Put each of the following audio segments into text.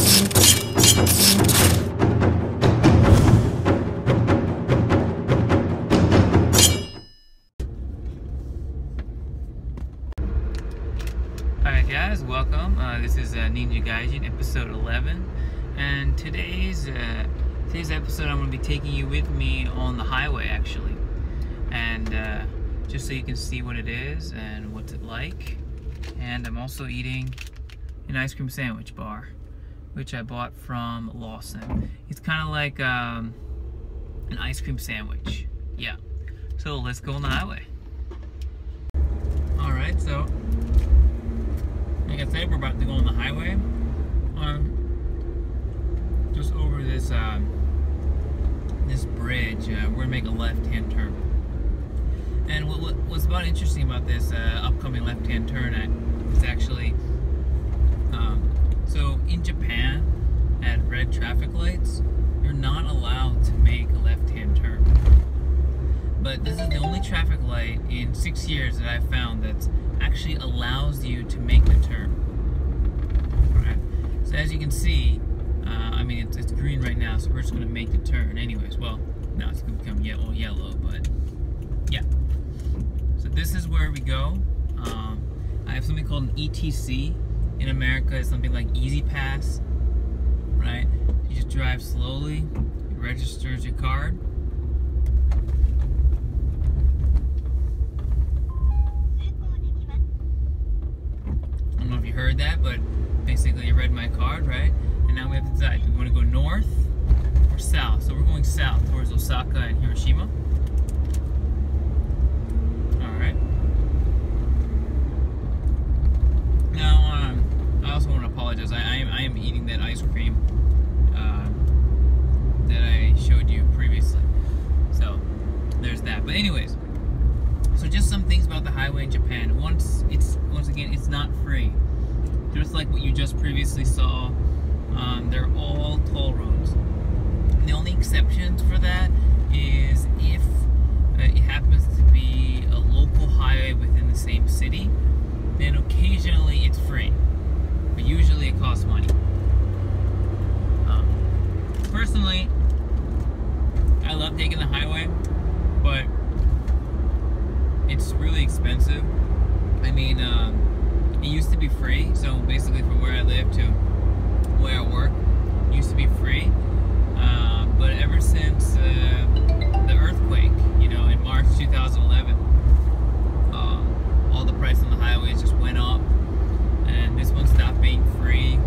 Alright guys, welcome. This is NinjaGaijin episode 11, and today's episode I'm going to be taking you with me on the highway actually, and just so you can see what it is and what's it like. And I'm also eating an ice cream sandwich bar, which I bought from Lawson. It's kind of like an ice cream sandwich. Yeah. So let's go on the highway. Alright, so like I said, we're about to go on the highway. Just over this this bridge, we're gonna make a left-hand turn. And what's about interesting about this upcoming left-hand turn is actually, so in Japan, at red traffic lights, you're not allowed to make a left-hand turn. But this is the only traffic light in 6 years that I've found that actually allows you to make the turn. Alright, so as you can see, I mean it's green right now, so we're just going to make the turn anyways. Well, now it's going to become yellow, but yeah. So this is where we go. I have something called an ETC. In America, it's something like Easy Pass, right? You just drive slowly, it registers your card. I don't know if you heard that, but basically you read my card, right? And now we have to decide, do we want to go north or south? So we're going south towards Osaka and Hiroshima. Alright. Now, I also want to apologize. I am eating that ice cream that I showed you previously. So, there's that. But anyways, so just some things about the highway in Japan. Once again, it's not free. Just like what you just previously saw, they're all toll roads. The only exceptions for that is if it happens to be a local highway within the same city, then occasionally it's free. But usually it costs money. Personally, I love taking the highway, but it's really expensive. I mean, it used to be free, so basically from where I live to where I work, it used to be free. But ever since the earthquake, in March 2011, all the price on the highways just went up, and this one stopped being free.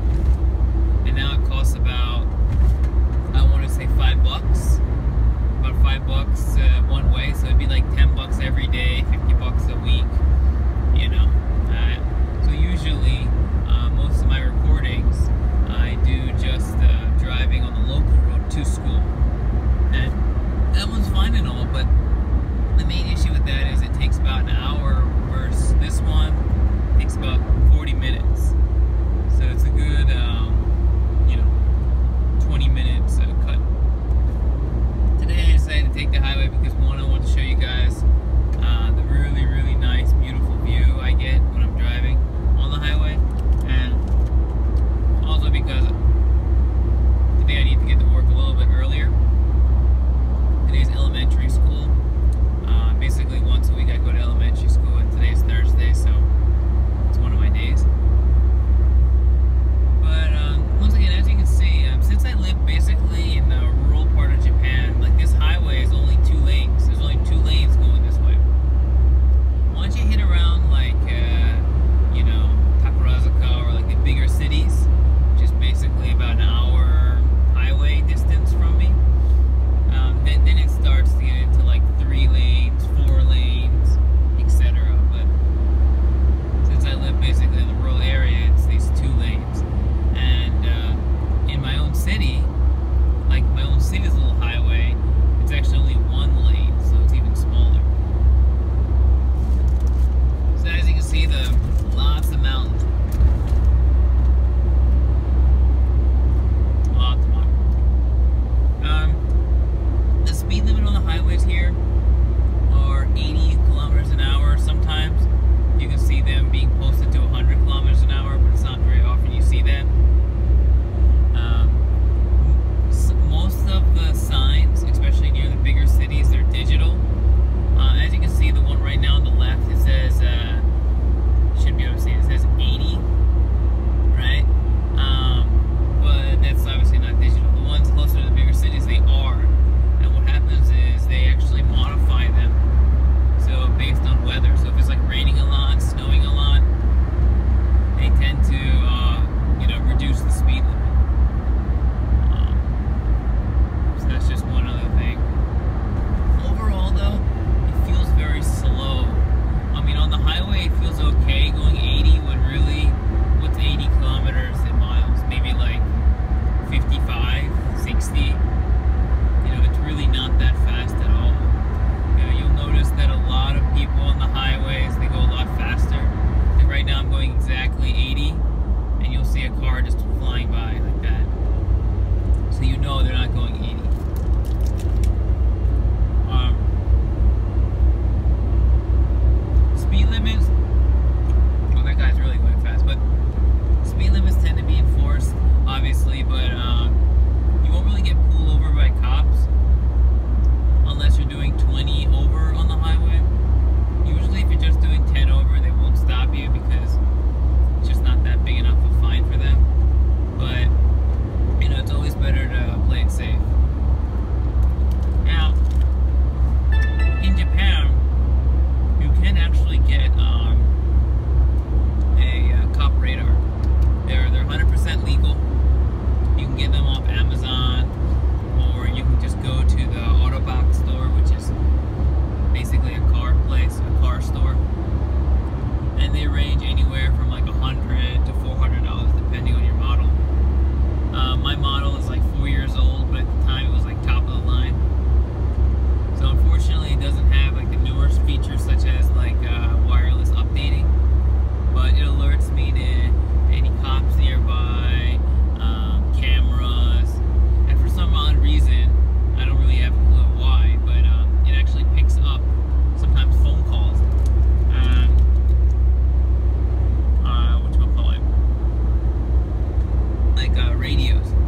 like radios.